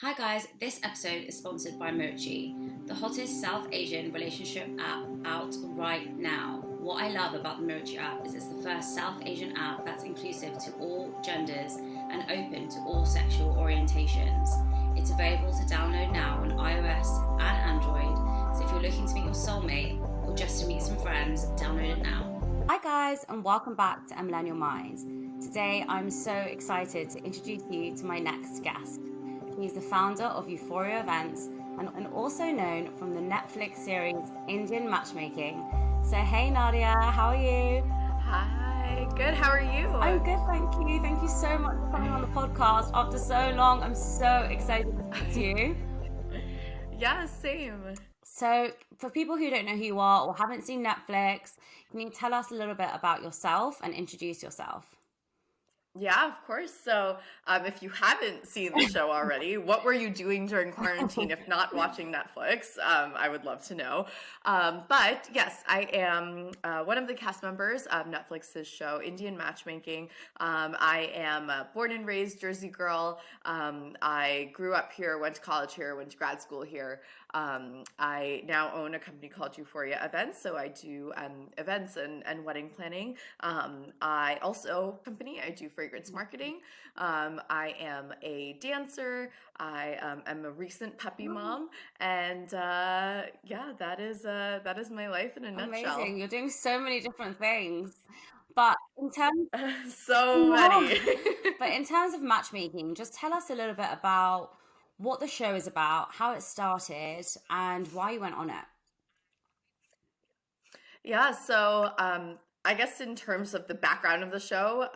Hi guys, this episode is sponsored by Mochi, the hottest South Asian relationship app out right now. What I love about the Mochi app is it's the first South Asian app that's inclusive to all genders and open to all sexual orientations. It's available to download now on iOS and Android, so if you're looking to meet your soulmate or just to meet some friends, download it now. Hi guys, and welcome back to A Millennial Mind. Today I'm so excited to introduce you to my next guest. He's the founder of Euphoria Events and also known from the Netflix series Indian Matchmaking. So hey Nadia, how are you? Hi, good, how are you? I'm good, thank you. Thank you so much for coming on the podcast after so long. I'm so excited to speak to you. Yeah, same. So for people who don't know who you are or haven't seen Netflix, can you tell us a little bit about yourself and introduce yourself? Yeah, of course. So, if you haven't seen the show already, what were you doing during quarantine if not watching Netflix? I would love to know. But yes, I am one of the cast members of Netflix's show, Indian Matchmaking. I am a born and raised Jersey girl. I grew up here, went to college here, went to grad school here. I now own a company called Euphoria Events, so I do events and wedding planning. I also I do fragrance marketing. I am a dancer. I am a recent puppy mom, and yeah, that is my life in a nutshell. Amazing. You're doing so many different things. But in terms So many. But in terms of matchmaking, just tell us a little bit about what the show is about, how it started, and why you went on it. Yeah, so I guess in terms of the background of the show,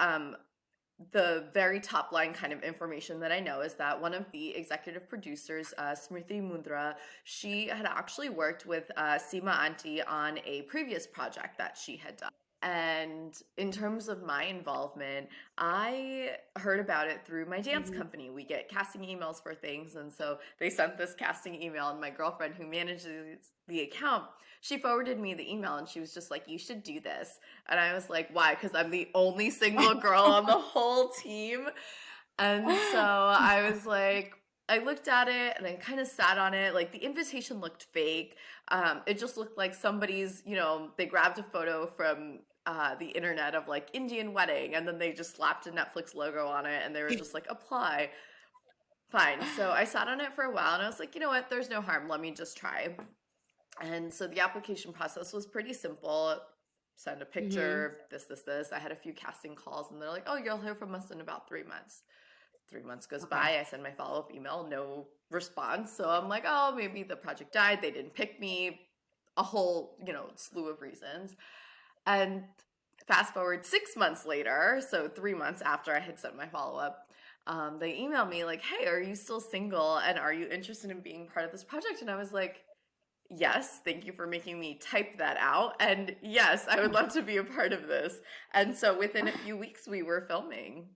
the very top line kind of information that I know is that one of the executive producers, Smriti Mundra, she had actually worked with Seema Auntie on a previous project that she had done. And in terms of my involvement, I heard about it through my dance company. We get casting emails for things. And so they sent this casting email, and my girlfriend who manages the account, she forwarded me the email and she was just like, you should do this. And I was like, why? Because I'm the only single girl on the whole team. And so I was like, I looked at it and I kind of sat on it. Like the invitation looked fake. It just looked like somebody's, they grabbed a photo from the internet of like Indian wedding, and then they just slapped a Netflix logo on it and they were just like, apply. Fine. So I sat on it for a while and I was like, you know what? There's no harm. Let me just try. And so the application process was pretty simple. Send a picture, this. I had a few casting calls and they're like, oh, you'll hear from us in about 3 months. 3 months goes by. I send my follow-up email, no response. So I'm like, oh, maybe the project died. They didn't pick me. A whole, slew of reasons. And fast forward 6 months later, so 3 months after I had sent my follow-up, they emailed me like, hey, are you still single? And are you interested in being part of this project? And I was like, yes, thank you for making me type that out. And yes, I would love to be a part of this. And so within a few weeks, we were filming.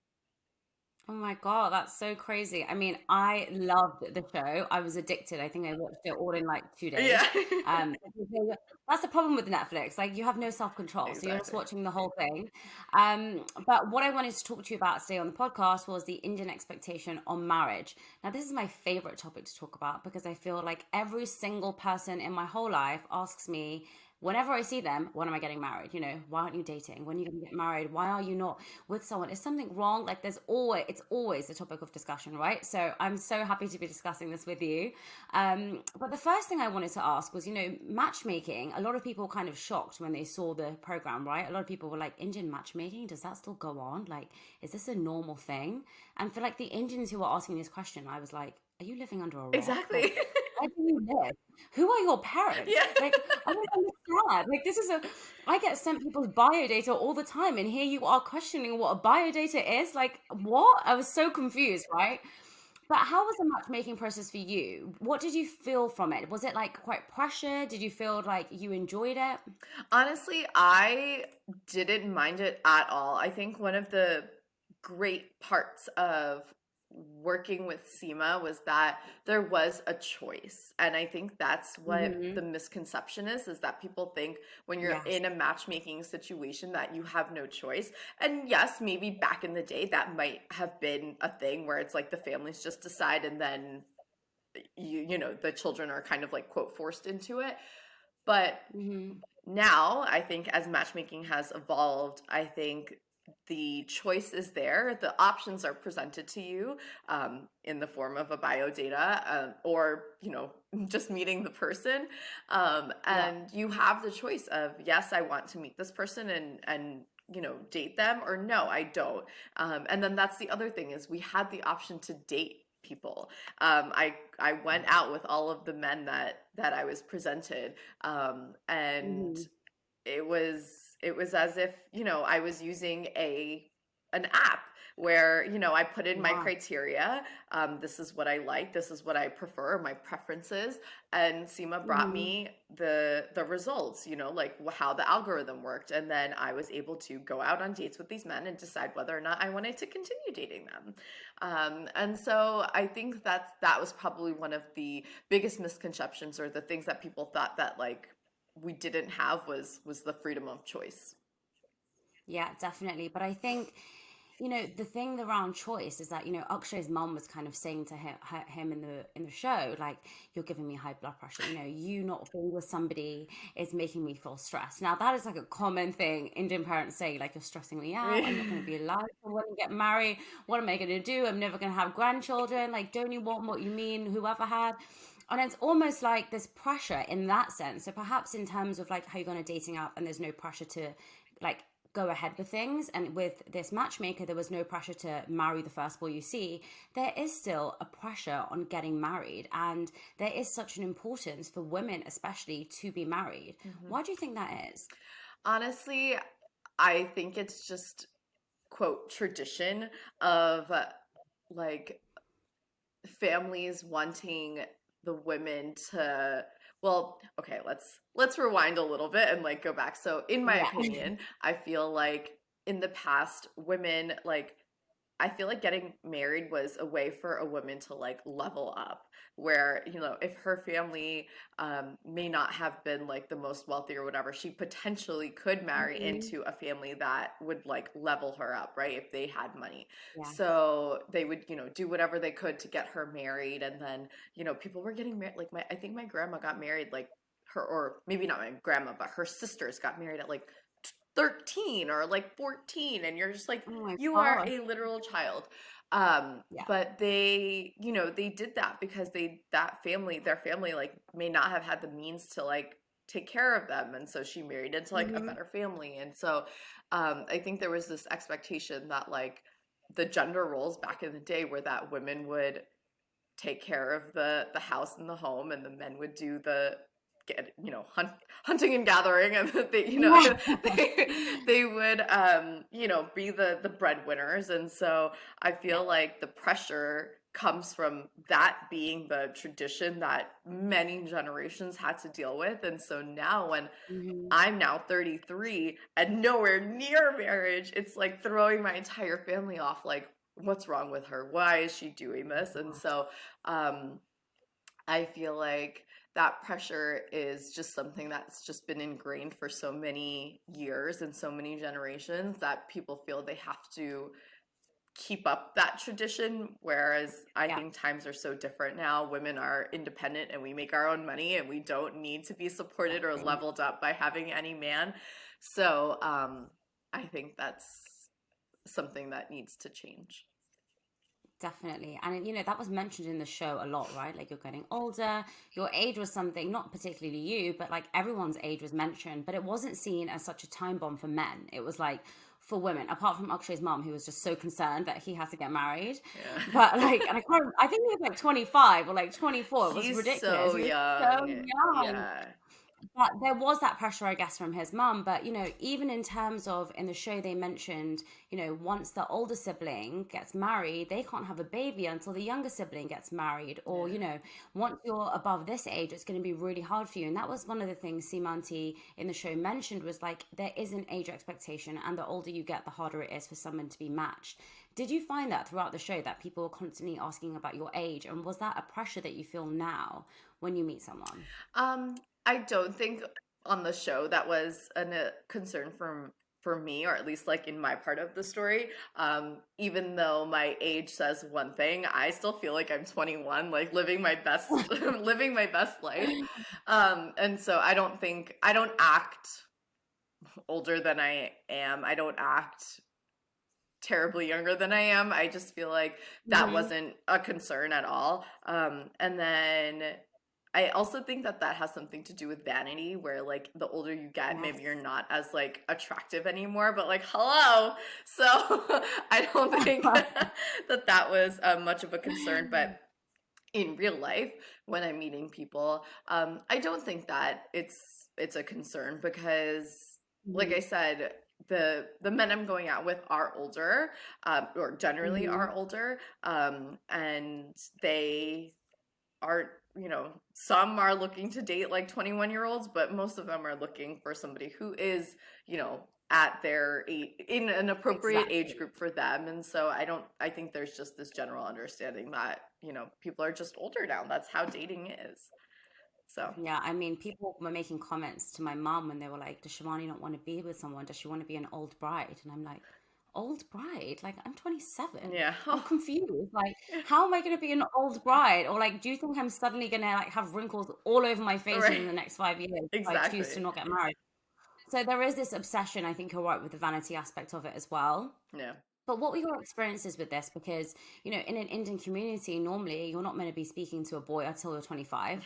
Oh my God, that's so crazy. I mean, I loved the show. I was addicted. I think I watched it all in like 2 days. Yeah. That's the problem with Netflix. Like you have no self-control. So you're just Exactly. watching the whole thing. But what I wanted to talk to you about today on the podcast was the Indian expectation on marriage. Now, this is my favorite topic to talk about because I feel like every single person in my whole life asks me, whenever I see them, when am I getting married? Why aren't you dating? When are you going to get married? Why are you not with someone? Is something wrong? Like it's always a topic of discussion, right? So I'm so happy to be discussing this with you. But the first thing I wanted to ask was, matchmaking, a lot of people kind of shocked when they saw the program, right? A lot of people were like, Indian matchmaking, does that still go on? Like, is this a normal thing? And for like the Indians who were asking this question, I was like, are you living under a rock? Exactly. Like, where do you live? Who are your parents? Yeah. Like, I don't understand. Like, I get sent people's biodata all the time, and here you are questioning what a biodata is. Like, what? I was so confused, right? But how was the matchmaking process for you? What did you feel from it? Was it like quite pressure? Did you feel like you enjoyed it? Honestly, I didn't mind it at all. I think one of the great parts of working with Seema was that there was a choice. And I think that's what the misconception is that people think when you're Yes. in a matchmaking situation that you have no choice. And yes, maybe back in the day that might have been a thing where it's like the families just decide and then you know, the children are kind of like quote forced into it. But Mm-hmm. now I think as matchmaking has evolved, I think the choice is there. The options are presented to you in the form of a bio data or, you know, just meeting the person. Yeah. And you have the choice of, yes, I want to meet this person and you know, date them, or no, I don't. And then that's the other thing is we had the option to date people. I went out with all of the men that I was presented, and Mm-hmm. it was as if, you know, I was using a an app where, you know, I put in my Wow. criteria. This is what I like, this is what I prefer, my preferences, and Seema brought Mm-hmm. me the results, you know, like how the algorithm worked, and then I was able to go out on dates with these men and decide whether or not I wanted to continue dating them. And so I think that was probably one of the biggest misconceptions, or the things that people thought that like we didn't have was the freedom of choice. Yeah, definitely. But I think, the thing around choice is that, Akshay's mum was kind of saying to him in the show, like, you're giving me high blood pressure. You not being with somebody is making me feel stressed. Now, that is like a common thing Indian parents say, like, you're stressing me out. I'm not going to be alive when we get married. What am I going to do? I'm never going to have grandchildren. Like, don't you want what you mean? Whoever had. And it's almost like there's pressure in that sense. So perhaps in terms of like how you're going to dating out and there's no pressure to like go ahead with things. And with this matchmaker, there was no pressure to marry the first boy you see. There is still a pressure on getting married. And there is such an importance for women, especially, to be married. Mhm. Why do you think that is? Honestly, I think it's just quote tradition of like families wanting the women to, well, okay, let's rewind a little bit and like go back. So in my Yeah. opinion, I feel like in the past women like, I feel like getting married was a way for a woman to like level up, where, you know, if her family may not have been like the most wealthy or whatever, she potentially could marry Mhm. into a family that would like level her up, right? If they had money. Yeah. So they would, you know, do whatever they could to get her married. And then, you know, people were getting married. Like I think my grandma got married like her, or maybe not my grandma, but her sisters got married at like 13 or like 14, and you're just like, Oh my you are God. a literal child. Yeah. But they, you know, they did that because that family, their family like may not have had the means to like take care of them, and so she married into like a Hmm. better family. And so I think there was this expectation that like the gender roles back in the day were that women would take care of the house and the home, and the men would do the get, you know, hunting and gathering, and they, you know, Yeah. they would you know, be the breadwinners. And so I Yeah. feel like the pressure comes from that being the tradition that many generations had to deal with. And so now when Hmm. I'm now 33 and nowhere near marriage, it's like throwing my entire family off, like, what's wrong with her? Why is she doing this? And so um, I feel like that pressure is just something that's just been ingrained for so many years and so many generations that people feel they have to keep up that tradition. Whereas I Yeah. think times are so different now. Women are independent and we make our own money, and we don't need to be supported or Exactly. leveled up by having any man. So I think that's something that needs to change. Definitely. And that was mentioned in the show a lot, right? Like, you're getting older, your age was something, not particularly you, but like everyone's age was mentioned, but it wasn't seen as such a time bomb for men. It was like for women, apart from Akshay's mom, who was just so concerned that he had to get married. Yeah. But like, and I think he was like 25 or like 24. It was He's ridiculous. so He was so young. young. Yeah. But there was that pressure, I guess, from his mum. But, even in terms of in the show, they mentioned, once the older sibling gets married, they can't have a baby until the younger sibling gets married. Or, Yeah. once you're above this age, it's going to be really hard for you. And that was one of the things Simanti in the show mentioned was like, there is an age expectation. And the older you get, the harder it is for someone to be matched. Did you find that throughout the show that people were constantly asking about your age? And was that a pressure that you feel now when you meet someone? I don't think on the show that was a concern from for me, or at least like in my part of the story, even though my age says one thing, I still feel like I'm 21, like living my best living my best life. And so I don't act older than I am. I don't act terribly younger than I am. I just feel like that Mm-hmm. wasn't a concern at all. And then I also think that that has something to do with vanity, where like the older you get, maybe you're Yes. not as like attractive anymore, but like, hello. So I don't think that that was much of a concern. But in real life, when I'm meeting people, I don't think that it's a concern, because like I Mm-hmm. said, the men I'm going out with are older, or generally Mm-hmm. are older, and they are, you know, some are looking to date like 21-year-olds, but most of them are looking for somebody who is, you know, at their age, in an appropriate age Exactly. group for them. And so I think there's just this general understanding that, you know, people are just older now. That's how dating is. So Yeah, I mean, people were making comments to my mum when they were like, "Does Shivani not want to be with someone? Does she want to be an old bride?" And I'm like, "Old bride? Like, I'm 27. yeah. I'm confused. Like, how am I going to be an old bride? Or like, do you think I'm suddenly going to like have wrinkles all over my face Right. within the next 5 years if I choose to Exactly. not get married?" So there is this obsession. I think you're right with the vanity aspect of it as well. Yeah. But what were your experiences with this? Because, in an Indian community, normally you're not meant to be speaking to a boy until you're 25.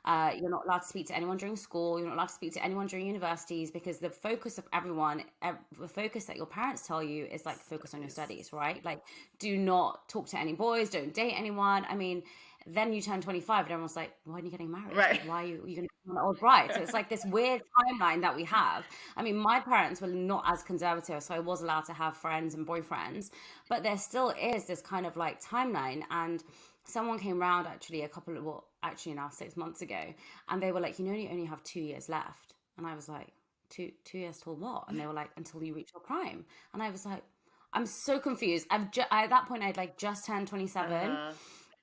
You're not allowed to speak to anyone during school. You're not allowed to speak to anyone during universities, because the focus of everyone, the focus that your parents tell you is like focus on your Studies. studies, right? Like, do not talk to any boys, don't date anyone. I mean, then you turn 25 and everyone's like, why are you getting married? Right. Like, why are you going to become an old bride? So it's like this weird timeline that we have. I mean, my parents were not as conservative, so I was allowed to have friends and boyfriends, but there still is this kind of like timeline. And someone came round actually a couple of, well, actually now 6 months ago, and they were like, you only have 2 years left. And I was like, two years till what? And they were like, until you reach your prime. And I was like, I'm so confused. At that point I'd like just turned 27, Uh-huh.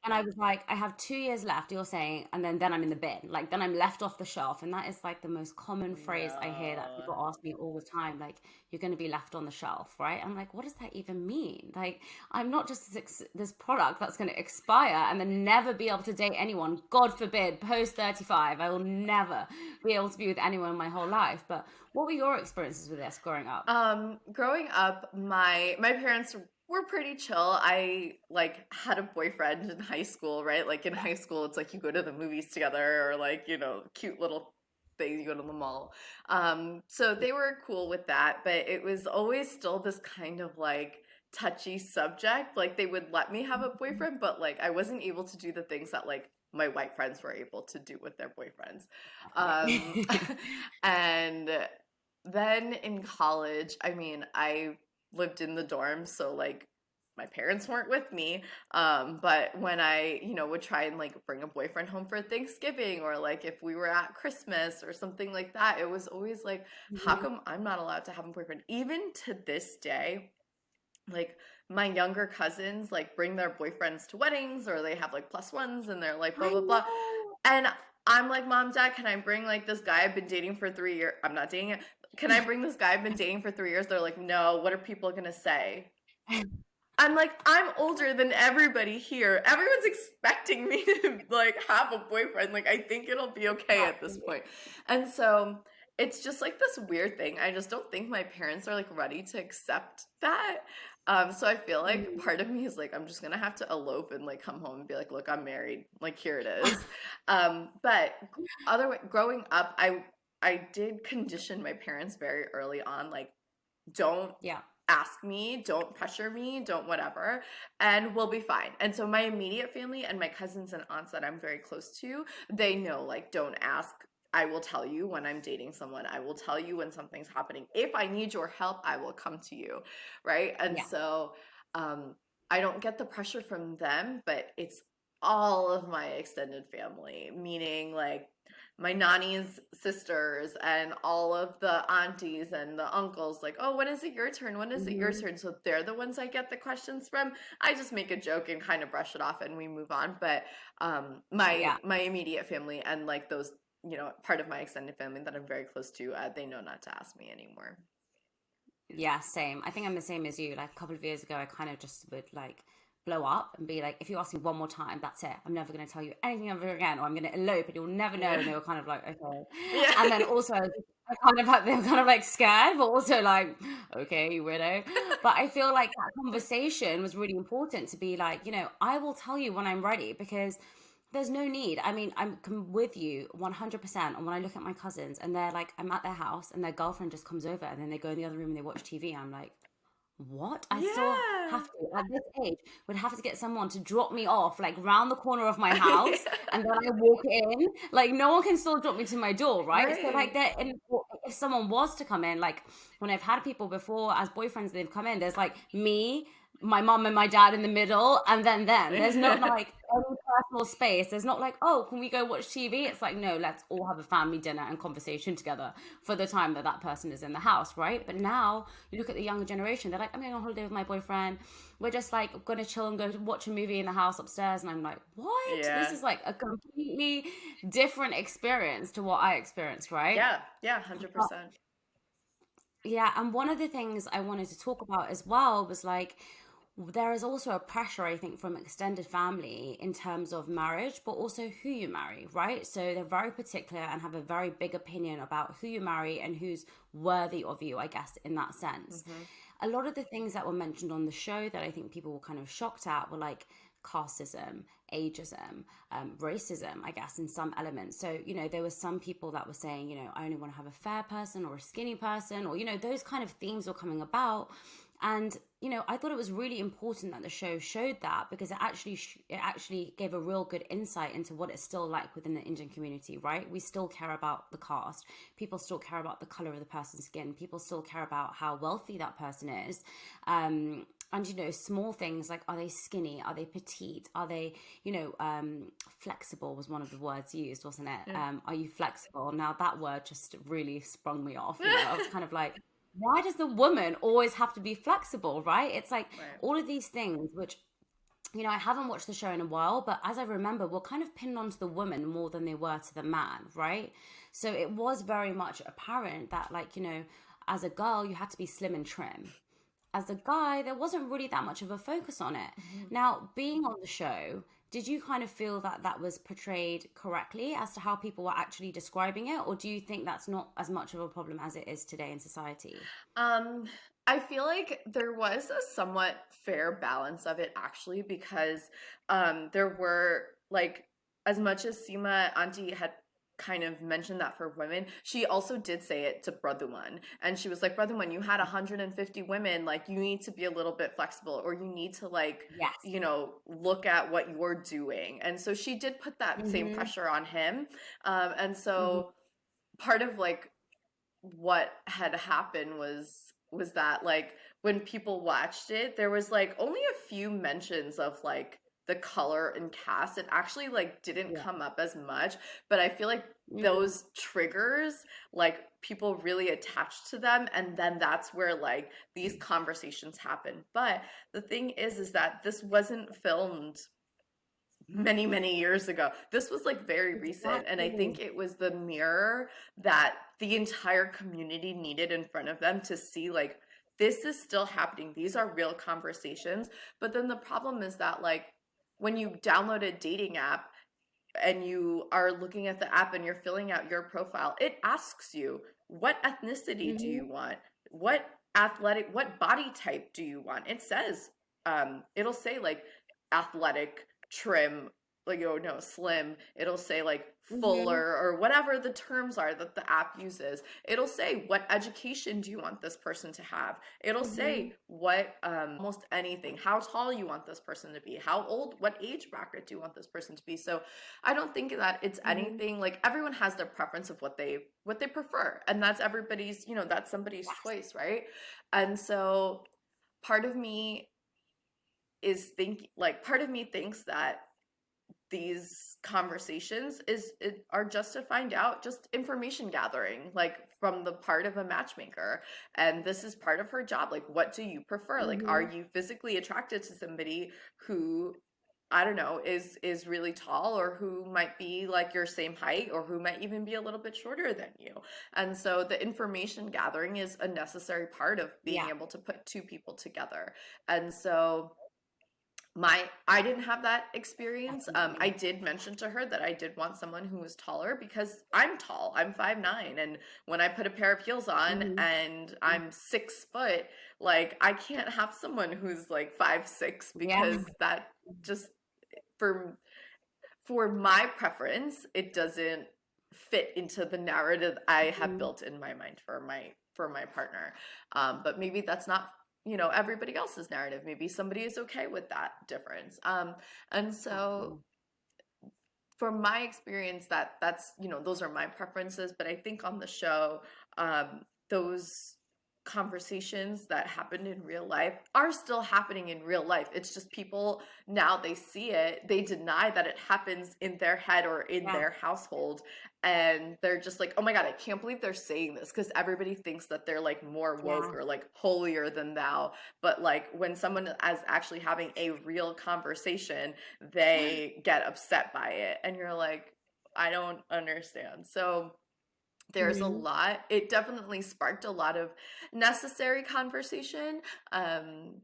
and I was like, I have 2 years left, you're saying, and then I'm in the bin. Like, then I'm left off the shelf. And that is like the most common phrase I hear that No. people ask me all the time. Like, you're going to be left on the shelf, right? I'm like, what does that even mean? Like, I'm not just this product that's going to expire and then never be able to date anyone. God forbid, post 35, I will never be able to be with anyone in my whole life. But what were your experiences with this growing up? Growing up, my parents were pretty chill. I like had a boyfriend in high school, right? Like in high school, it's like you go to the movies together, or like, you know, cute little things, you go to the mall. So they were cool with that, but it was always still this kind of like touchy subject. Like they would let me have a boyfriend, but like I wasn't able to do the things that like my white friends were able to do with their boyfriends. Um, and then in college, I mean, I lived in the dorms, so like my parents weren't with me. But when I, you know, would try and like bring a boyfriend home for Thanksgiving, or like if we were at Christmas or something like that, it was always like, how Mhm. come I'm not allowed to have a boyfriend? Even to this day, like my younger cousins like bring their boyfriends to weddings, or they have like plus ones and they're like blah I blah blah. know. And I'm like, Mom, Dad, can I bring like this guy I've been dating for 3 years? I'm not dating it. Can I bring this guy I've been dating for 3 years? They're like, no, what are people gonna say? I'm like, I'm older than everybody here. Everyone's expecting me to like have a boyfriend. Like, I think it'll be okay at this Exactly. point. And so it's just like this weird thing. I just don't think my parents are like ready to accept that. So I feel like Mhm. part of me is like, I'm just gonna have to elope and like come home and be like, look, I'm married. Like, here it is. But other way, growing up, I did condition my parents very early on, like, don't Yeah. ask me, don't pressure me, don't whatever, and we'll be fine. And so my immediate family and my cousins and aunts that I'm very close to, they know, like, don't ask. I will tell you when I'm dating someone. I will tell you when something's happening. If I need your help, I will come to you, right? And Yeah. so I don't get the pressure from them, but it's all of my extended family, meaning like my nanny's sisters and all of the aunties and the uncles, like, oh, when is it your turn? When is it your Mhm. turn? So they're the ones I get the questions from. I just make a joke and kind of brush it off and we move on. But Yeah. my immediate family and like those, you know, part of my extended family that I'm very close to, they know not to ask me anymore. Yeah, same. I think I'm the same as you. Like a couple of years ago, I kind of just would like blow up and be like, if you ask me one more time, that's it. I'm never going to tell you anything ever again, or I'm going to elope and you'll never know. Yeah. And they were kind of like, okay. Yeah. And then also, I kind of like, they were kind of like scared, but also like, okay, you weirdo. But I feel like that conversation was really important to be like, I will tell you when I'm ready because there's no need. I mean, with you 100%. And when I look at my cousins and they're like, I'm at their house and their girlfriend just comes over and then they go in the other room and they watch TV, I'm like, what? I still have Yeah. to, at this age, would have to get someone to drop me off like round the corner of my house and then I walk in. Like, no one can still drop me to my door, right? So, like, Right. if someone was to come in, like, when I've had people before as boyfriends, they've come in, there's like me, my mom, and my dad in the middle, and then them. There's not like any personal space. There's not like, oh, can we go watch TV? It's like, no, let's all have a family dinner and conversation together for the time that that person is in the house, right? But now you look at the younger generation, they're like, I'm going on holiday with my boyfriend. We're just like going to chill and go to watch a movie in the house upstairs. And I'm like, what? This Yeah. is like a completely different experience to what I experienced, right? Yeah. Yeah. 100%. Yeah, and one of the things I wanted to talk about as well was like there is also a pressure, I think, from extended family in terms of marriage, but also who you marry, right? So they're very particular and have a very big opinion about who you marry and who's worthy of you, I guess, in that sense. Hmm. A lot of the things that were mentioned on the show that I think people were kind of shocked at were like casteism, ageism, racism, I guess, in some elements. So, there were some people that were saying, I only want to have a fair person or a skinny person, or, those kind of themes were coming about. And, I thought it was really important that the show showed that because it actually gave a real good insight into what it's still like within the Indian community, right? We still care about the caste. People still care about the color of the person's skin. People still care about how wealthy that person is. And small things like, are they skinny, are they petite, are they flexible was one of the words used, wasn't it? Yeah. Are you flexible? Now that word just really sprung me off. I was kind of like, why does the woman always have to be flexible, right? It's like Right. all of these things which I haven't watched the show in a while, but as I remember, were kind of pinned onto the woman more than they were to the man, right? So it was very much apparent that, like, as a girl, you had to be slim and trim. As a guy, there wasn't really that much of a focus on it. Mhm. Now, being on the show, did you kind of feel that that was portrayed correctly as to how people were actually describing it? Or do you think that's not as much of a problem as it is today in society? Um, I feel like there was a somewhat fair balance of it actually because there were like as much as Seema Auntie had kind of mentioned that for women, she also did say it to Pradhuman. And she was like, Pradhuman, you had 150 women, like you need to be a little bit flexible or you need to like, Yes. look at what you're doing. And so she did put that same Mm-hmm. pressure on him. And Mm-hmm. so part of like what had happened was that like when people watched it there was like only a few mentions of like the color and cast. It actually like didn't Yeah. come up as much, but I feel like Mm-hmm. those triggers like people really attached to them and then that's where like these conversations happen. But the thing is that this wasn't filmed many years ago. This was like very recent and I Exactly. think it was the mirror that the entire community needed in front of them to see like this is still happening. These are real conversations. But then the problem is that like when you download a dating app and you are looking at the app and you're filling out your profile, it asks you, what ethnicity do you Mm-hmm. want? What body type do you want? It says, it'll say like athletic, trim, like, oh no, slim. It'll say like Mm-hmm. fuller or whatever the terms are that the app uses. It'll say, what education do you want this person to have? It'll Mm-hmm. say what, almost anything, how tall you want this person to be, how old, what age bracket do you want this person to be. So I don't think that it's Mm-hmm. anything like everyone has their preference of what they prefer, and that's everybody's, that's somebody's Yes. choice, right? And so part of me part of me thinks that these conversations are just to find out, just information gathering, like from the part of a matchmaker. And this is part of her job. Like, what do you prefer? Like, are Mm-hmm. you physically attracted to somebody who I don't know, is really tall, or who might be like your same height, or who might even be a little bit shorter than you. And so the information gathering is a necessary part of being Yeah. able to put two people together. And so I didn't have that experience. I Definitely. did mention to her that I did want someone who was taller, because I'm tall. I'm 5'9", and when I put a pair of heels on Hmm. and I'm 6 foot, like I can't have someone who's like 5'6", Yeah. because that just, for for my preference, it doesn't fit into the narrative I have Mhm. built in my mind for my partner. But maybe that's not, everybody else's narrative. Maybe somebody is okay with that difference. And so Exactly. from my experience, that's, those are my preferences. But I think on the show, those conversations that happened in real life are still happening in real life. It's just people now, they see it, they deny that it happens in their head or in Yeah. their household, and they're just like, oh my god, I can't believe they're saying this, because everybody thinks that they're like more woke Yeah. or like holier than thou. But like when someone is actually having a real conversation, they get upset by it, and you're like, I don't understand. So there's a Mhm. lot. It definitely sparked a lot of necessary conversation. Um,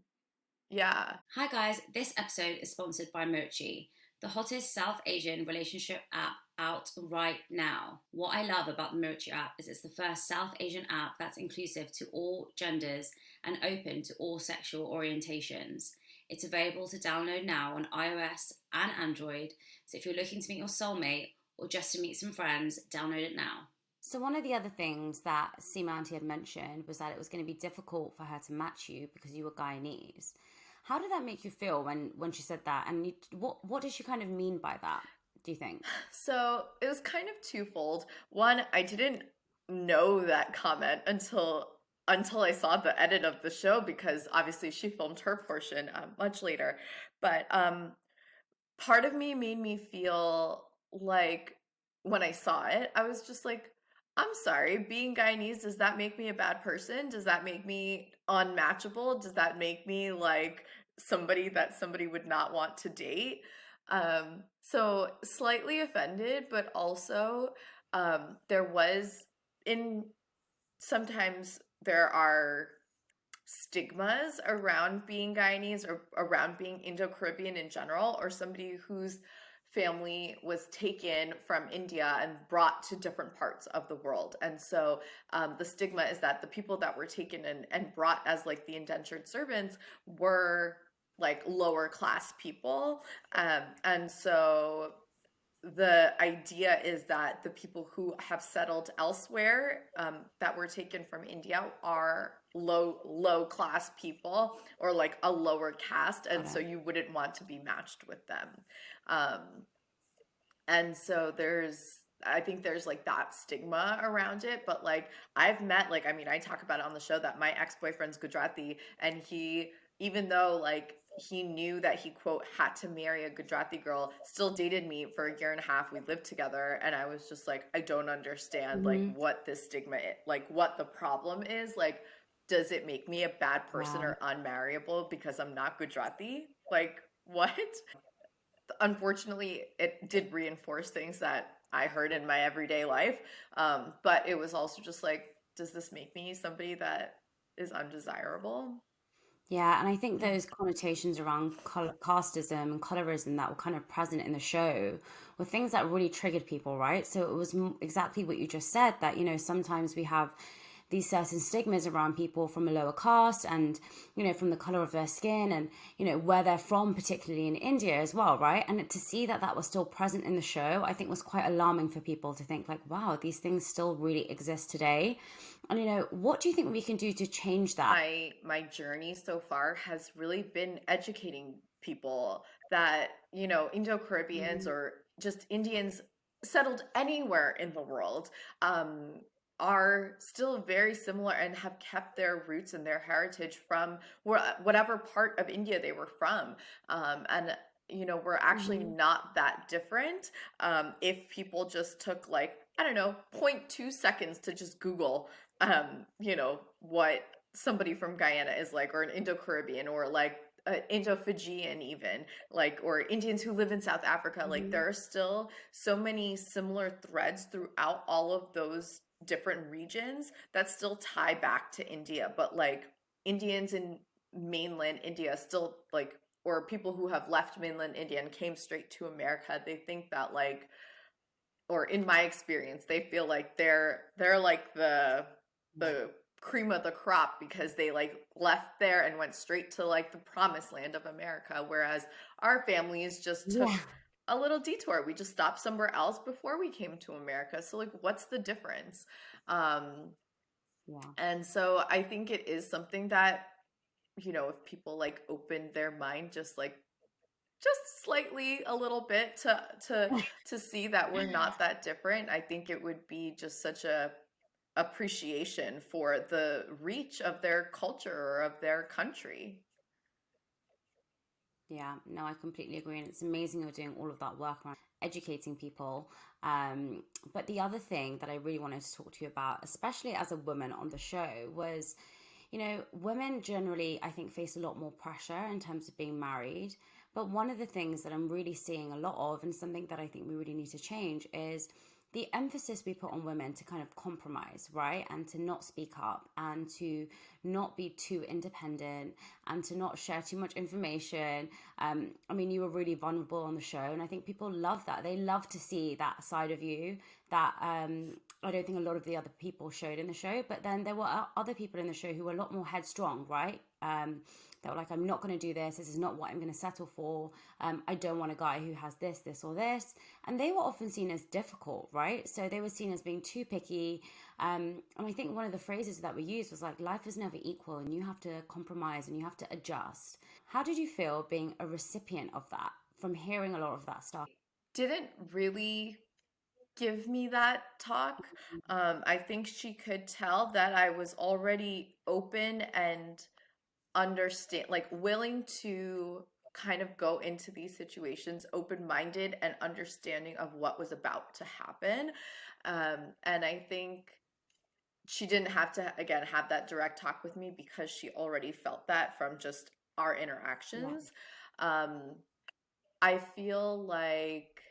yeah. Hi guys, this episode is sponsored by Mochi, the hottest South Asian relationship app out right now. What I love about the Mochi app is it's the first South Asian app that's inclusive to all genders and open to all sexual orientations. It's available to download now on iOS and Android, so if you're looking to meet your soulmate or just to meet some friends, download it now. So one of the other things that Seema Auntie had mentioned was that it was going to be difficult for her to match you because you were Guyanese. How did that make you feel when she said that? And what did she kind of mean by that? Do you think? So it was kind of twofold. One, I didn't know that comment until I saw the edit of the show, because obviously she filmed her portion much later. But part of me made me feel like, when I saw it, I was just like, I'm sorry, being Guyanese, does that make me a bad person? Does that make me unmatchable? Does that make me like somebody that somebody would not want to date? So slightly offended, but also there was, in sometimes there are stigmas around being Guyanese or around being Indo-Caribbean in general, or somebody whose family was taken from India and brought to different parts of the world. And so the stigma is that the people that were taken and brought as like the indentured servants were like lower class people. And so the idea is that the people who have settled elsewhere, that were taken from India, are low class people, or like a lower caste, Got and so it. you wouldn't want to be matched with them. Um, and so I think there's like that stigma around it. But like I've met, like, I mean, I talk about it on the show that my ex-boyfriend's Gujarati, and he, even though like he knew that he quote had to marry a Gujarati girl, still dated me for a year and a half. We lived together, and I was just like, I don't understand like Hmm. what this stigma is, like what the problem is. Like, does it make me a bad person Yeah. or unmarriable because I'm not Gujarati? Like, what? Unfortunately, it did reinforce things that I heard in my everyday life. But it was also just like, does this make me somebody that is undesirable? Yeah, and I think those connotations around casteism and colorism that were kind of present in the show were things that really triggered people, right? So it was exactly what you just said, that, sometimes we have these certain stigmas around people from a lower caste and, from the color of their skin and, where they're from, particularly in India as well, right? And to see that that was still present in the show, I think was quite alarming for people to think like, wow, these things still really exist today. And, what do you think we can do to change that? My journey so far has really been educating people that, Indo-Caribbeans Mhm. or just Indians settled anywhere in the world, are still very similar and have kept their roots and their heritage from whatever part of India they were from. And we're actually Mhm. not that different. If people just took like, I don't know, 0.2 seconds to just Google, what somebody from Guyana is like, or an Indo-Caribbean, or like Indo-Fijian even, like, or Indians who live in South Africa. Like, Hmm. there are still so many similar threads throughout all of those different regions that still tie back to India. But like Indians in mainland India still like, or people who have left mainland India and came straight to America, they think that like, or in my experience, they feel like they're like Yeah. the cream of the crop because they like left there and went straight to like the promised land of America, whereas our families just Yeah. took a little detour. We just stopped somewhere else before we came to America. So like, what's the difference? Um, Yeah. and so I think it is something that, if people like open their mind just slightly a little bit to see that we're not that different, I think it would be just such a appreciation for the reach of their culture or of their country. Yeah, no, I completely agree. And it's amazing you're doing all of that work around educating people. But the other thing that I really wanted to talk to you about, especially as a woman on the show, was, women generally, I think, face a lot more pressure in terms of being married. But one of the things that I'm really seeing a lot of, and something that I think we really need to change, is the emphasis we put on women to kind of compromise, right? And to not speak up and to not be too independent and to not share too much information. I mean, you were really vulnerable on the show, and I think people love that. They love to see that side of you that I don't think a lot of the other people showed in the show. But then there were other people in the show who were a lot more headstrong, right? That were like, I'm not going to do this. This is not what I'm going to settle for. I don't want a guy who has this, or this. And they were often seen as difficult, right? So they were seen as being too picky. And I think one of the phrases that we used was like, life is never equal and you have to compromise and you have to adjust. How did you feel being a recipient of that from hearing a lot of that stuff? Didn't really give me that talk. I think she could tell that I was already open and understand, like willing to kind of go into these situations open-minded and understanding of what was about to happen. And I think she didn't have to again have that direct talk with me because she already felt that from just our Yeah. interactions. um, I feel like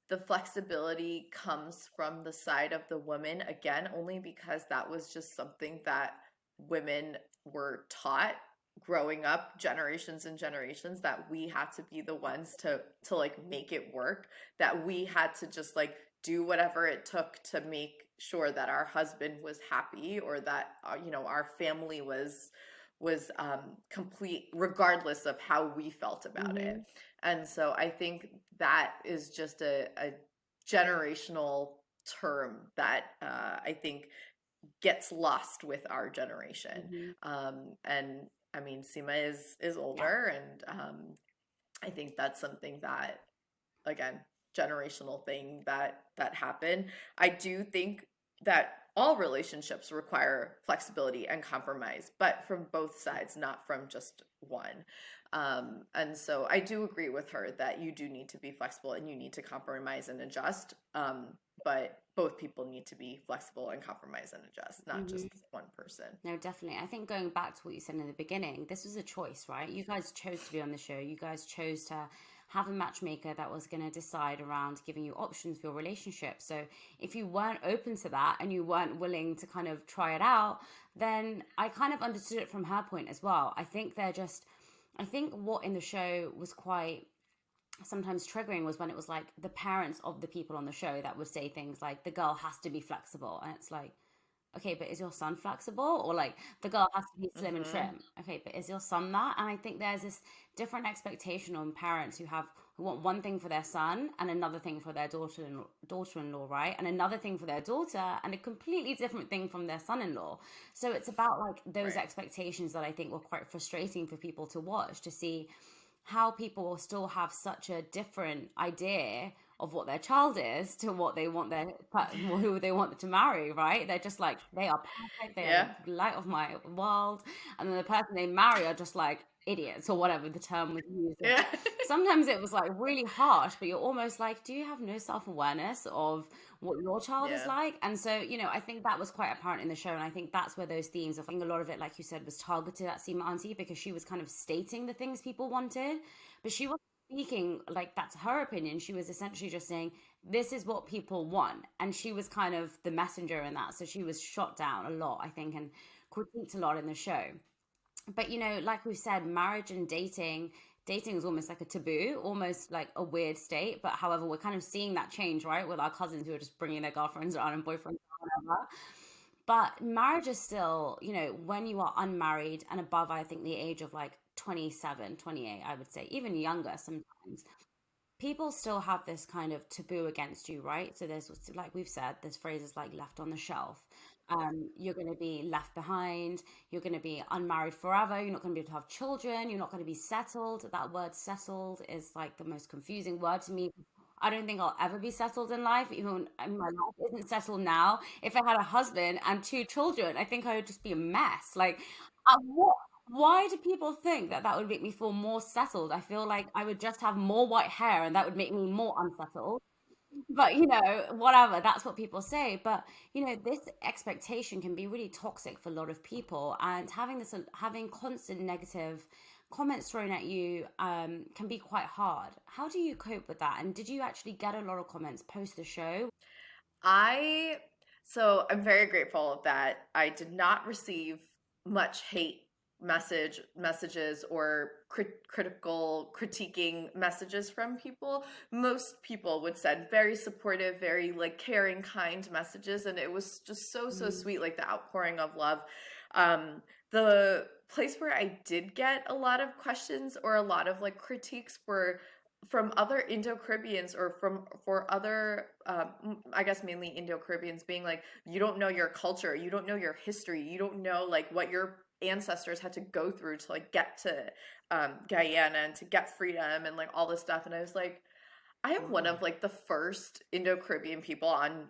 the flexibility comes from the side of the woman, again, only because that was just something that women were taught growing up generations and generations, that we had to be the ones to like make it work, that we had to just like do whatever it took to make sure that our husband was happy, or that our family was complete regardless of how we felt about it. Mm-hmm. And so I think that is just a generational term that I think gets lost with our generation. Mm-hmm. And I mean, Seema is Yeah. older, and I think that's something that, again, generational thing that happened. I do think that all relationships require flexibility and compromise, but from both sides, not from just one. And so I do agree with her that you do need to be flexible and you need to compromise and adjust. But both people need to be flexible and compromise and adjust, not Mm-hmm. just one person. No, definitely. I think going back to what you said in the beginning, this was a choice, right? You guys chose to be on the show. You guys chose to have a matchmaker that was going to decide around giving you options for your relationship. So if you weren't open to that and you weren't willing to kind of try it out, then I kind of understood it from her point as well. I think what in the show was quite sometimes triggering was when it was like the parents of the people on the show that would say things like the girl has to be flexible, and it's like, okay, but is your son flexible? Or like the girl has to be slim and Mm-hmm. trim. Okay, but is your son that? And I think there's this different expectation on parents who want one thing for their son and another thing for their daughter-in-law, right? And another thing for their daughter and a completely different thing from their son-in-law. So it's about like those Right. expectations that I think were quite frustrating for people to watch, to see how people will still have such a different idea of what their child is to what they want who they want to marry, right? They're just like, they are perfect, they are Yeah. the light of my world, and then the person they marry are just like, idiots or whatever the term was used. Yeah. Sometimes it was like really harsh, but you're almost like, do you have no self-awareness of what your child is Yeah. like? And so, I think that was quite apparent in the show. And I think that's where those themes of, I think a lot of it, like you said, was targeted at Seema Auntie because she was kind of stating the things people wanted, but she wasn't speaking like that's her opinion. She was essentially just saying, this is what people want. And she was kind of the messenger in that. So she was shot down a lot, I think, and critiqued a lot in the show. But like we said, marriage and dating is almost like a taboo, almost like a weird state. But however, we're kind of seeing that change, right, with our cousins who are just bringing their girlfriends around and boyfriends around, whatever. But marriage is still, when you are unmarried and above, I think the age of like 27, 28, I would say, even younger sometimes, people still have this kind of taboo against you, right? So there's, like we've said, this phrase is like left on the shelf. You're going to be left behind. You're going to be unmarried forever. You're not going to be able to have children. You're not going to be settled. That word settled is like the most confusing word to me. I don't think I'll ever be settled in life. Even my life isn't settled now. If I had a husband and two children, I think I would just be a mess. Like, what? Why do people think that that would make me feel more settled? I feel like I would just have more white hair and that would make me more unsettled. But whatever, that's what people say. But this expectation can be really toxic for a lot of people, and having constant negative comments thrown at you can be quite hard. How do you cope with that? And did you actually get a lot of comments post the show? I so I'm very grateful that I did not receive much hate messages or critical critiquing messages from people. Most people would send very supportive, very like caring, kind messages, and it was just so Mm, sweet, like the outpouring of love. The place where I did get a lot of questions or a lot of like critiques were from other Indo-Caribbeans or from for other I guess mainly Indo-Caribbeans being like, you don't know your culture, you don't know your history, you don't know like what your ancestors had to go through to like get to Guyana and to get freedom and like all this stuff. And I was like, I am one wow. of like the first Indo-Caribbean people on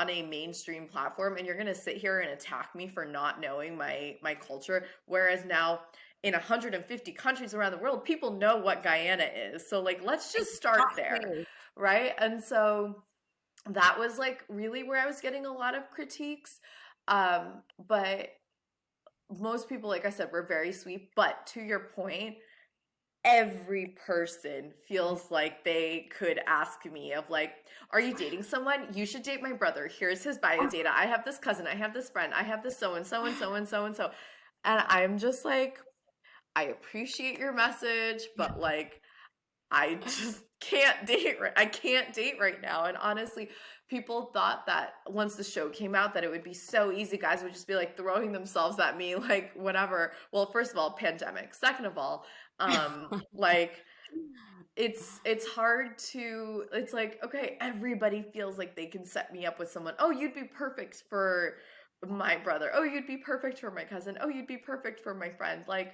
a mainstream platform, and you're gonna sit here and attack me for not knowing my culture. Whereas now in 150 countries around the world, people know what Guyana is. So like let's just start there. Exactly. Right. And so that was like really where I was getting a lot of critiques. But most people, like I said, were very sweet. But to your point, every person feels like they could ask me of like, are you dating someone? You should date my brother. Here's his bio data. I have this cousin, I have this friend, I have this so and so and so and so and so. And I'm just like, I appreciate your message, but like I just can't date right. I can't date right now. And honestly, people thought that once the show came out that it would be so easy. Guys would just be like throwing themselves at me, like whatever. Well, first of all, pandemic. Second of all, like it's hard to it's like, okay, everybody feels like they can set me up with someone. Oh, you'd be perfect for my brother. Oh, you'd be perfect for my cousin. Oh, you'd be perfect for my friend. Like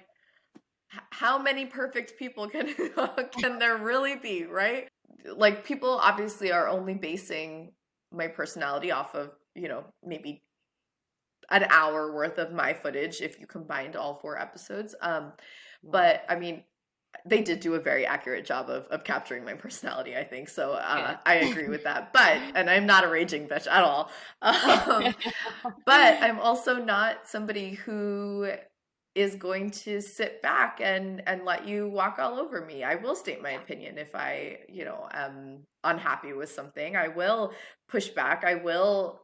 how many perfect people can can there really be, right? Like people obviously are only basing my personality off of, maybe an hour worth of my footage if you combined all four episodes. Wow. But I mean, they did do a very accurate job of capturing my personality, I think. So Good. I agree with that. But, and I'm not a raging bitch at all. Um, but I'm also not somebody who is going to sit back and let you walk all over me. I will state my Yeah. opinion if I, am unhappy with something. I will push back. I will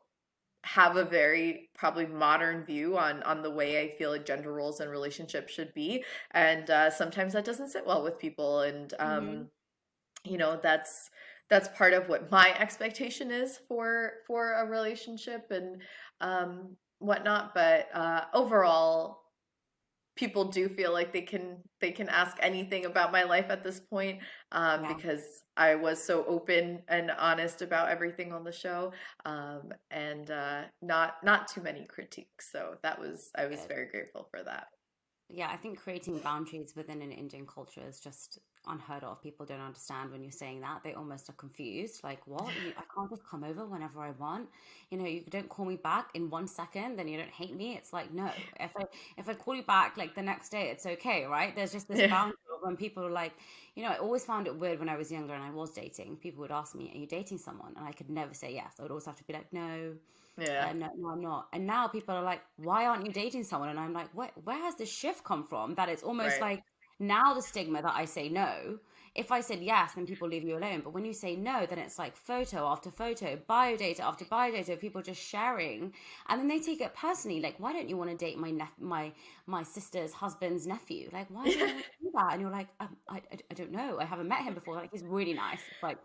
have a very probably modern view on the way I feel like gender roles and relationships should be, and sometimes that doesn't sit well with people, and Hmm. that's part of what my expectation is for a relationship and whatnot. But overall, people do feel like they can ask anything about my life at this point, Yeah. because I was so open and honest about everything on the show, and not too many critiques. So I was Good. very grateful for that. Yeah, I think creating boundaries within an Indian culture is just unheard of. People don't understand when you're saying that. They almost are confused. Like, what? I can't just come over whenever I want. You don't call me back in 1 second, then you don't hate me. It's like, no. If I call you back like the next day, it's okay, right? There's just this Yeah. boundary of when people are like, I always found it weird when I was younger and I was dating. People would ask me, "Are you dating someone?" And I could never say yes. I would always have to be like, "No." Yeah. No, no, I'm not. And now people are like, why aren't you dating someone? And I'm like, what? Where has this shift come from? That it's almost Right. like now the stigma that I say no. If I said yes, then people leave you alone. But when you say no, then it's like photo after photo, bio data after bio data, people just sharing, and then they take it personally. Like, why don't you want to date my sister's husband's nephew? Like, why don't you want to do that? And you're like, I don't know. I haven't met him before. Like, he's really nice. It's like,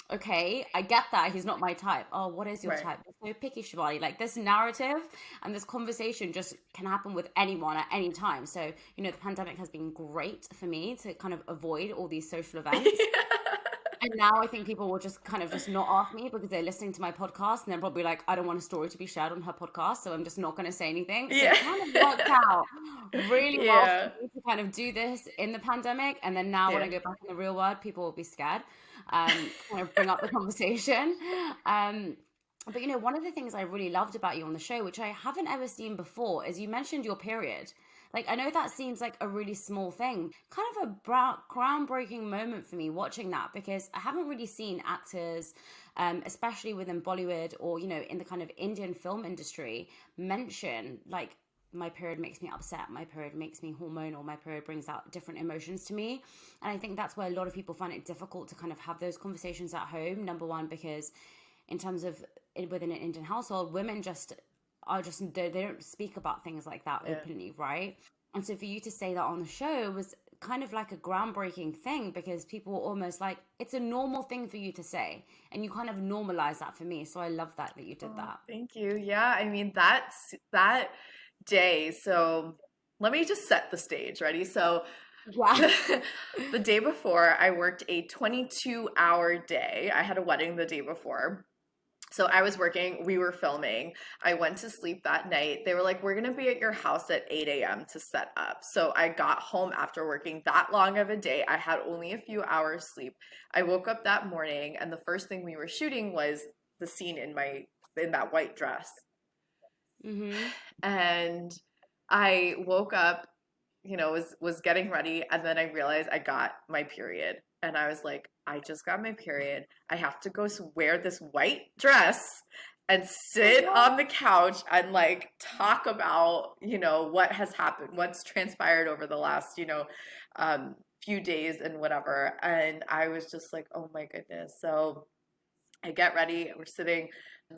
okay, I get that he's not my type. Oh, what is your Right. type? You're so picky, Shivani. Like this narrative and this conversation just can happen with anyone at any time. So, the pandemic has been great for me to kind of avoid all these social events. And now I think people will just kind of just not ask me because they're listening to my podcast and they're probably like, I don't want a story to be shared on her podcast, so I'm just not going to say anything. So Yeah. it kind of worked out really well for Yeah. me to kind of do this in the pandemic. And then now when Yeah. I go back in the real world, people will be scared, kind of bring up the conversation. Um, but one of the things I really loved about you on the show, which I haven't ever seen before, is you mentioned your period. Like, I know that seems like a really small thing, kind of a groundbreaking moment for me watching that because I haven't really seen actors, especially within Bollywood or, in the kind of Indian film industry, mention like, my period makes me upset, my period makes me hormonal, my period brings out different emotions to me. And I think that's where a lot of people find it difficult to kind of have those conversations at home. Number one, because in terms of within an Indian household, women just are just they don't speak about things like that Yeah. openly, right? And so for you to say that on the show was kind of like a groundbreaking thing because people were almost like it's a normal thing for you to say, and you kind of normalize that for me. So I love that you did Oh, that. thank you. Yeah, I mean that day. So let me just set the stage. Ready? So Yeah. the, the day before, I worked a 22-hour day. I had a wedding the day before. So I was working, we were filming. I went to sleep that night. They were like, we're gonna be at your house at 8 a.m. to set up. So I got home after working that long of a day. I had only a few hours sleep. I woke up that morning and the first thing we were shooting was the scene in that white dress. Mm-hmm. And I woke up, was getting ready, and then I realized I got my period. And I was like, I just got my period. I have to go wear this white dress and sit on the couch and like talk about, what has happened, what's transpired over the last, few days and whatever. And I was just like, oh my goodness. So I get ready, we're sitting,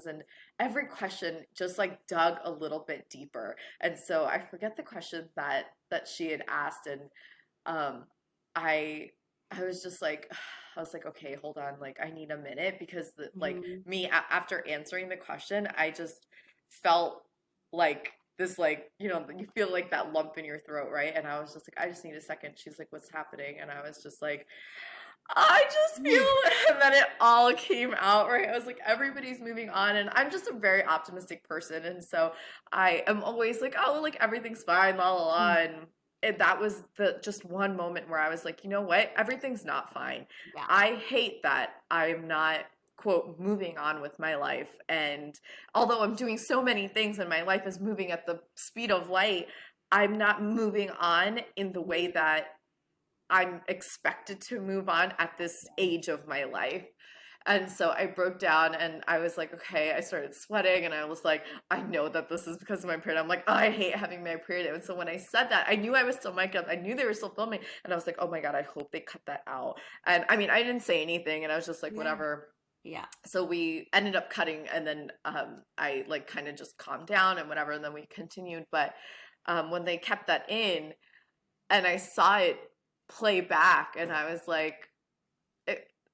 and every question just like dug a little bit deeper. And so I forget the question that she had asked, and um, I I was just like, I was like, okay, hold on, like I need a minute because like Mm-hmm. me after answering the question, I just felt like this, like you feel like that lump in your throat, right? And I was just like, I just need a second. She's like, what's happening? And I was just like, I just feel it. And then it all came out, right? I was like, everybody's moving on. And I'm just a very optimistic person. And so I am always like, oh, like everything's fine, la la la. And that was the just one moment where I was like, you know what? Everything's not fine. Yeah. I hate that I'm not, quote, moving on with my life. And although I'm doing so many things and my life is moving at the speed of light, I'm not moving on in the way that I'm expected to move on at this age of my life. And so I broke down and I was like, okay, I started sweating and I was like, I know that this is because of my period. I'm like, oh, I hate having my period. And so when I said that, I knew I was still mic'd up. I knew they were still filming. And I was like, oh my God, I hope they cut that out. And I mean, I didn't say anything and I was just like, Yeah. whatever. Yeah. So we ended up cutting and then I like kind of just calmed down and whatever. And then we continued. But when they kept that in, and I saw it play back and I was like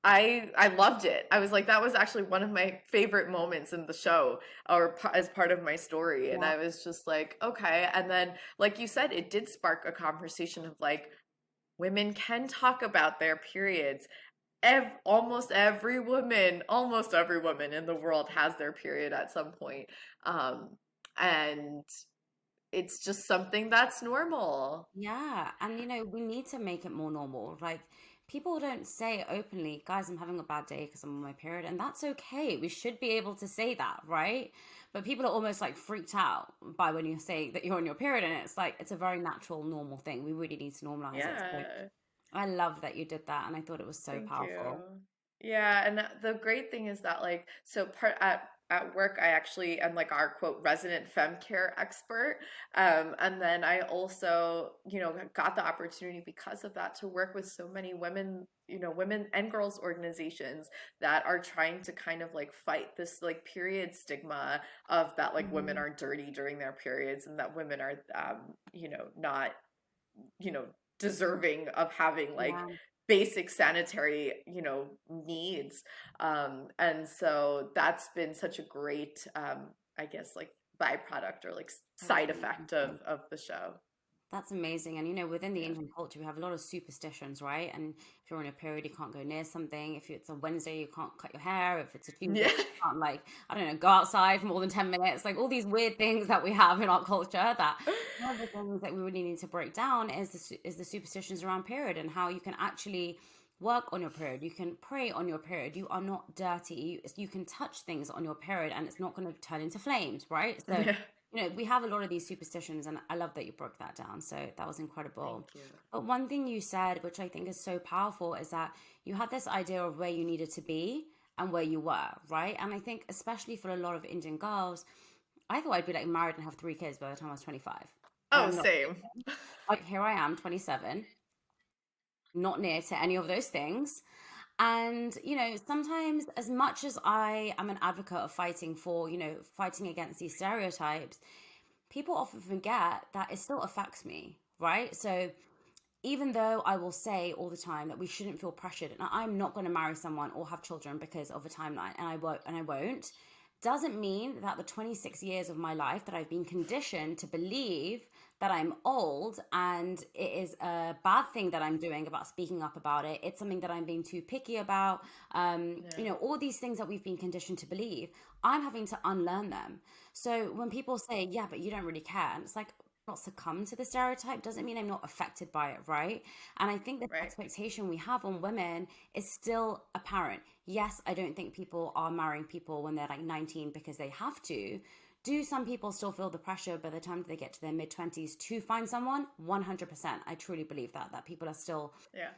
I loved it. I was like that was actually one of my favorite moments in the show or as part of my story, and Yeah. I was just like, okay. And then like you said, it did spark a conversation of like women can talk about their periods. Almost every woman in the world has their period at some point. And it's just something that's normal. Yeah, and we need to make it more normal. Like, people don't say openly, guys, I'm having a bad day because I'm on my period, and that's okay. We should be able to say that, right? But people are almost like freaked out by when you say that you're on your period, and it's like it's a very natural, normal thing. We really need to normalize it. So Yeah. I love that you did that, and I thought it was so Thank you. powerful. Yeah, and the great thing is that like so part at work I actually am like our quote resident fem care expert. And then I also, got the opportunity because of that to work with so many women, women and girls organizations that are trying to kind of like fight this like period stigma of that like women Hmm. are dirty during their periods and that women are not you know, deserving of having like Yeah, basic sanitary, needs. And so that's been such a great, I guess, like byproduct or like that's side effect amazing. of the show. That's amazing. And within the Yeah. Indian culture, we have a lot of superstitions, right? And if you're on a period, you can't go near something. If it's a Wednesday, you can't cut your hair. If it's a Tuesday, Yeah. you can't, like, I don't know, go outside for more than 10 minutes. Like, all these weird things that we have in our culture, that one of the things that we really need to break down is is the superstitions around period, and how you can actually work on your period. You can pray on your period. You are not dirty. You can touch things on your period, and it's not going to turn into flames, right? So Yeah. we have a lot of these superstitions, and I love that you broke that down. So that was incredible. Thank you. But one thing you said, which I think is so powerful, is that you had this idea of where you needed to be and where you were, right? And I think, especially for a lot of Indian girls, I thought I'd be like married and have 3 kids by the time I was 25. And Oh, I'm not. same. Like, here I am, 27, not near to any of those things. And, sometimes, as much as I am an advocate of fighting for, fighting against these stereotypes, people often forget that it still affects me, right? So even though I will say all the time that we shouldn't feel pressured, and I'm not going to marry someone or have children because of a timeline, and I won't, doesn't mean that the 26 years of my life that I've been conditioned to believe that I'm old and it is a bad thing that I'm doing about speaking up about it. It's something that I'm being too picky about. Yeah. All these things that we've been conditioned to believe, I'm having to unlearn them. So when people say, yeah, but you don't really care, and it's like, not succumb to the stereotype doesn't mean I'm not affected by it, right? And I think this Right. expectation we have on women is still apparent. Yes, I don't think people are marrying people when they're like 19 because they have to. Do some people still feel the pressure by the time they get to their mid 20s to find someone? 100%. I truly believe that people are still Yeah.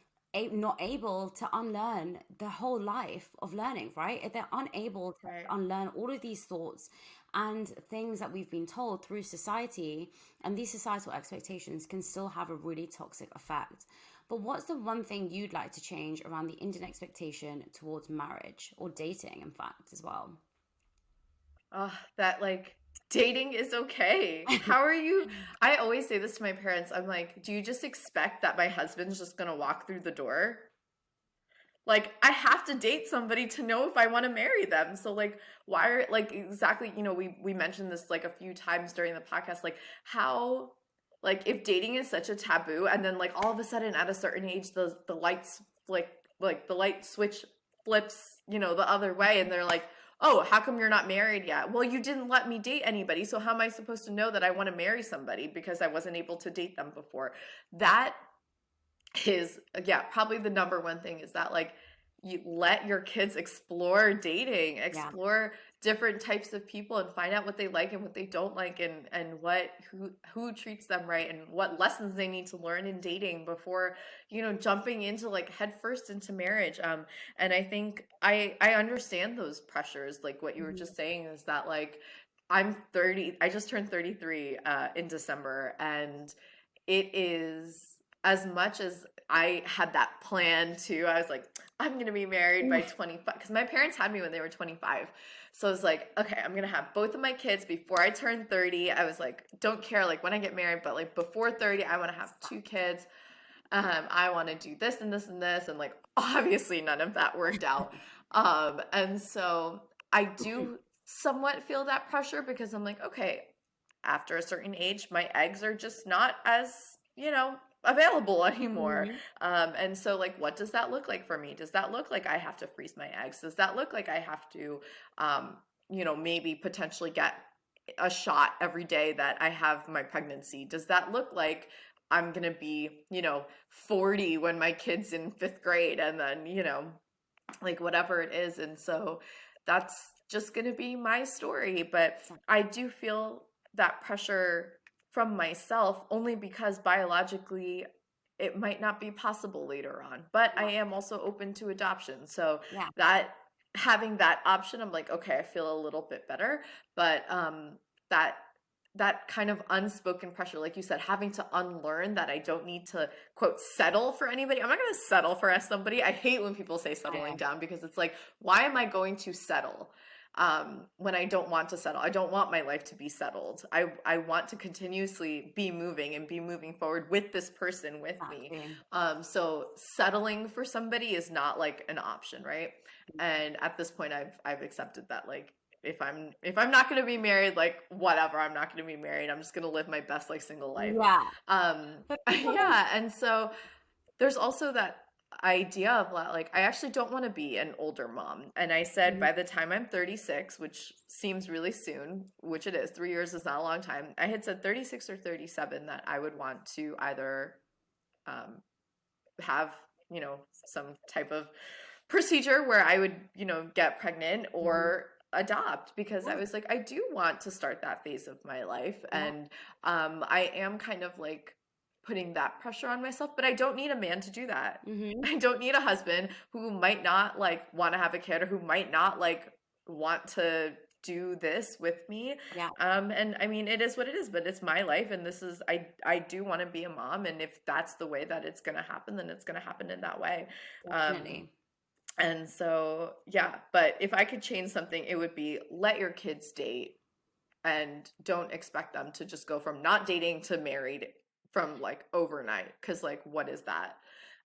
not able to unlearn the whole life of learning, right? If they're unable to Right. unlearn all of these thoughts and things that we've been told through society, and these societal expectations can still have a really toxic effect. But what's the one thing you'd like to change around the Indian expectation towards marriage or dating, in fact, as well? That like dating is okay. How are you? I always say this to my parents. I'm like, do you just expect that my husband's just gonna walk through the door? Like, I have to date somebody to know if I want to marry them. So like, why are like exactly, we mentioned this like a few times during the podcast, like how like if dating is such a taboo and then like all of a sudden at a certain age the lights like the light switch flips, the other way and they're like, "Oh, how come you're not married yet?" Well, you didn't let me date anybody. So how am I supposed to know that I want to marry somebody because I wasn't able to date them before? That is, yeah, probably the number one thing is that like you let your kids explore dating, Yeah. explore different types of people and find out what they like and what they don't like and what who treats them right and what lessons they need to learn in dating before jumping into like head first into marriage. And I think I understand those pressures, like what you were Mhm. just saying is that like I'm 30, I just turned 33 in December, and it is, as much as I had that plan too, I was like, I'm going to be married by 25 because my parents had me when they were 25. So I was like, okay, I'm going to have both of my kids before I turn 30. I was like, don't care like when I get married, but like before 30, I want to have 2 kids. I want to do this and this and this. And like, obviously none of that worked out. And so I do somewhat feel that pressure because I'm like, okay, after a certain age, my eggs are just not as, available anymore. Mhm. And so like, what does that look like for me? Does that look like I have to freeze my eggs? Does that look like I have to, maybe potentially get a shot every day that I have my pregnancy? Does that look like I'm gonna be, 40 when my kid's in fifth grade, and then, like whatever it is. And so that's just gonna be my story. But I do feel that pressure from myself only because biologically it might not be possible later on. But I am also open to adoption. So Yeah. that having that option, I'm like, okay, I feel a little bit better. But that that kind of unspoken pressure, like you said, having to unlearn that I don't need to, quote, settle for anybody. I'm not going to settle for somebody. I hate when people say settling down, because it's like, why am I going to settle when I don't want to settle? I don't want my life to be settled. I want to continuously be moving and be moving forward with this person with me. So settling for somebody is not like an option, right? And at this point, I've accepted that, like, if I'm not going to be married, like, whatever, I'm not going to be married. I'm just going to live my best, like, single life. Yeah. And so there's also that idea of, like, I actually don't want to be an older mom. And I said, by the time I'm 36, which seems really soon, which it is, 3 years is not a long time. I had said 36 or 37 that I would want to either have, some type of procedure where I would, get pregnant, or adopt, because I was like, I do want to start that phase of my life. And I am kind of like putting that pressure on myself, but I don't need a man to do that. I don't need a husband who might not like want to have a kid, or who might not like want to do this with me. And I mean, it is what it is, but it's my life, and this is, I do want to be a mom, and if that's the way that it's going to happen, then it's going to happen in that way. And so, yeah, but if I could change something, it would be, let your kids date, and don't expect them to just go from not dating to married from like overnight. Cause like, what is that?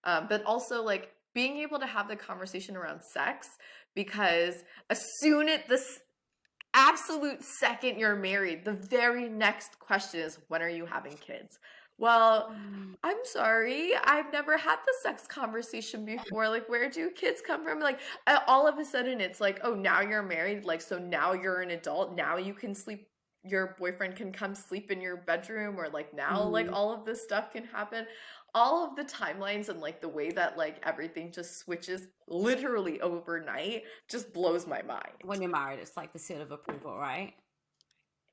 But also like being able to have the conversation around sex, because as soon as this absolute second you're married, the very next question is, when are you having kids? Well, I'm sorry, I've never had the sex conversation before. Like, where do kids come from? Like, all of a sudden it's like, oh, now you're married. Like, so now you're an adult. Now you can sleep. Your boyfriend can come sleep in your bedroom, or like now, like all of this stuff can happen. All of the timelines and like the way that like everything just switches literally overnight just blows my mind. When you're married, it's like the seal of approval, right?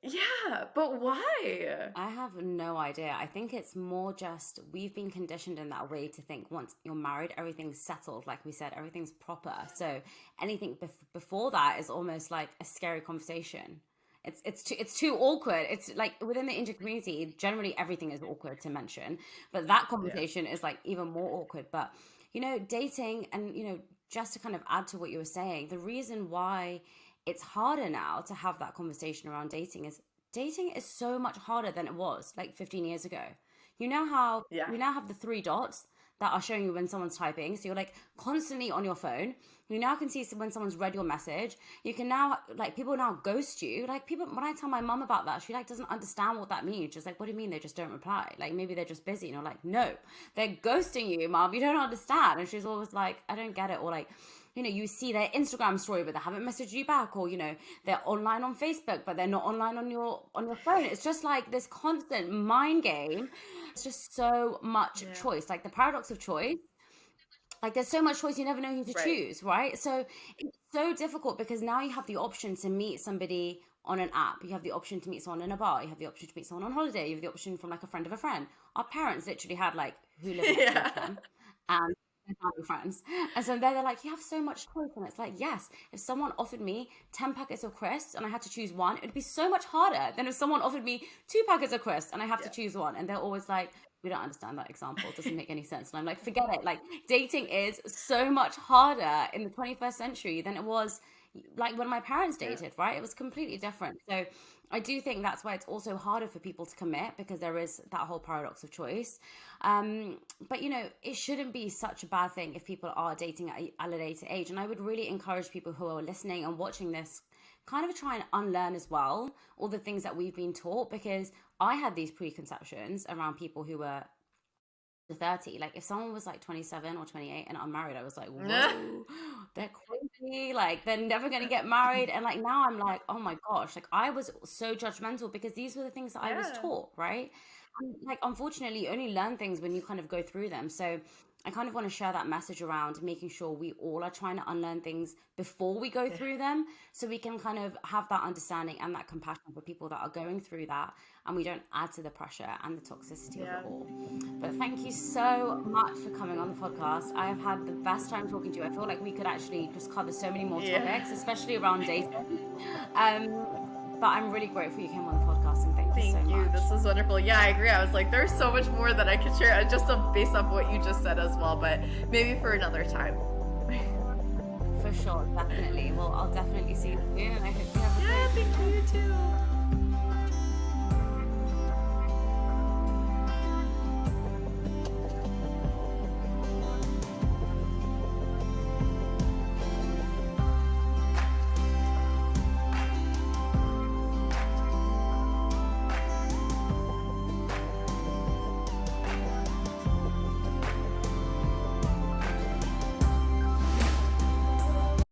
Yeah, but why? I have no idea. I think it's more just we've been conditioned in that way to think once you're married, everything's settled. Like we said, everything's proper. So anything before that is almost like a scary conversation. It's too awkward. It's like within the Indian community, generally everything is awkward to mention, but that conversation is like even more awkward. But dating, and just to kind of add to what you were saying, the reason why it's harder now to have that conversation around dating is so much harder than it was like 15 years ago. You know how you now have the three dots that are showing you when someone's typing. So you're like constantly on your phone. You now can see when someone's read your message. You can now, like, people now ghost you. Like, people, when I tell my mum about that, she like doesn't understand what that means. She's like, what do you mean they just don't reply? Like, maybe they're just busy. And you're like, no, they're ghosting you, mum. You don't understand. And she's always like, I don't get it. Or like, you see their Instagram story, but they haven't messaged you back, or they're online on Facebook, but they're not online on your phone. It's just like this constant mind game. It's just so much choice, like the paradox of choice. Like there's so much choice, you never know who to choose, right? So it's so difficult, because now you have the option to meet somebody on an app. You have the option to meet someone in a bar. You have the option to meet someone on holiday. You have the option from like a friend of a friend. Our parents literally had like who lived next to them, and family friends. And so they're like, you have so much choice. And it's like, yes, if someone offered me 10 packets of crisps and I had to choose one, it would be so much harder than if someone offered me 2 packets of crisps and I have to choose one. And they're always like, we don't understand that example. It doesn't make any sense. And I'm like, forget it. Like, dating is so much harder in the 21st century than it was like when my parents dated, right? It was completely different. So I do think that's why it's also harder for people to commit, because there is that whole paradox of choice. But it shouldn't be such a bad thing if people are dating at a later age. And I would really encourage people who are listening and watching this kind of try and unlearn as well all the things that we've been taught, because I had these preconceptions around people who were 30. Like if someone was like 27 or 28 and unmarried, I was like, whoa, they're crazy. ugly, like they're never going to get married. And like now I'm like, oh my gosh, like I was so judgmental because these were the things that I was Yeah. taught, right? And like unfortunately, you only learn things when you kind of go through them. So I kind of want to share that message around making sure we all are trying to unlearn things before we go Yeah. through them, so we can kind of have that understanding and that compassion for people that are going through that, and we don't add to the pressure and the toxicity of it Yeah. all. But thank you so much for coming on the podcast. I have had the best time talking to you. I feel like we could actually just cover so many more Yeah. topics, especially around dating. Um, but I'm really grateful you came on the podcast, and thank you so Thank you. much. This was wonderful. Yeah, I agree. I was like, there's so much more that I could share just based off what you just said as well, but maybe for another time. For sure, definitely. Well, I'll definitely see you soon, and I hope you have a Yeah, great thank you too.